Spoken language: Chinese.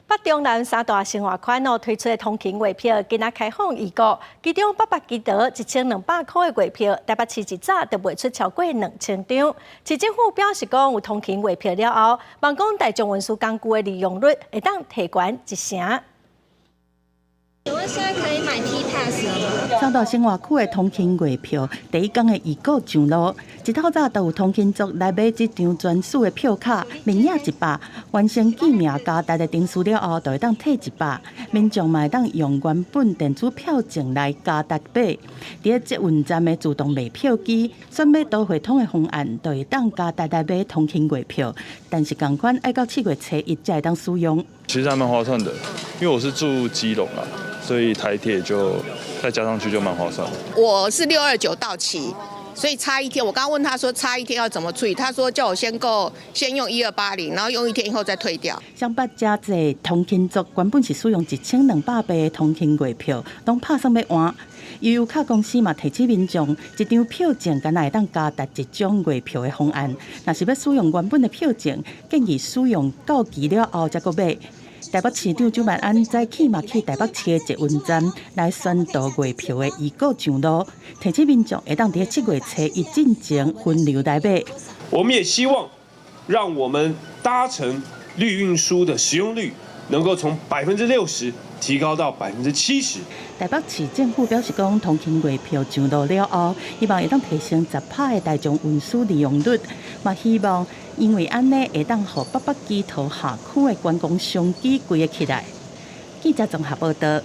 北中南三大生活圈推出的通勤月票，今仔开放预购，其中北北基德1200块的月票，台北市一早就卖出超过2000张。市政府表示讲，有通勤月票了后，望讲大众运输工具的利用率会当提悬1成。请问现在可以买 T Pass 了吗？三大生活区的通勤月票，第一天的预购上路，一透早就有通勤族来买这张专属的票卡，面额100，完成记名加值的点数了后，就会当退100。民众嘛会当用原本电子票证来加值买。伫捷运站的自动卖票机，选买多汇通的方案，就会当加值来买通勤月票。但是同款要到7月初1才会当使用。其实还蛮划算的，因为我是住基隆啊。所以台铁就再加上去就蛮划算的。我是629到期，所以差1天。我刚刚问他说差1天要怎么处理，他说叫我先用1280，然后用1天以后再退掉。上北加济通勤族原本是使用1200倍的通勤月票，拢拍算要换。悠游卡公司嘛提醒民众，一张票证敢若会当加值1张月票的方案。若是要使用原本的票证，建议使用到期了后再搁买。台北市长周万安早起嘛去台北市的捷运站来宣导月票的预购上路，提醒民众会当伫7月初1进前分流来买。我们也希望让我们搭乘绿运输的使用率能够从60%提高到70%。台北市政府表示讲，通勤月票上路了后，希望会当提升10%的大众运输利用率，嘛希望因为安尼会当互北北基桃下区的观光商机规个起来。记者综合报道。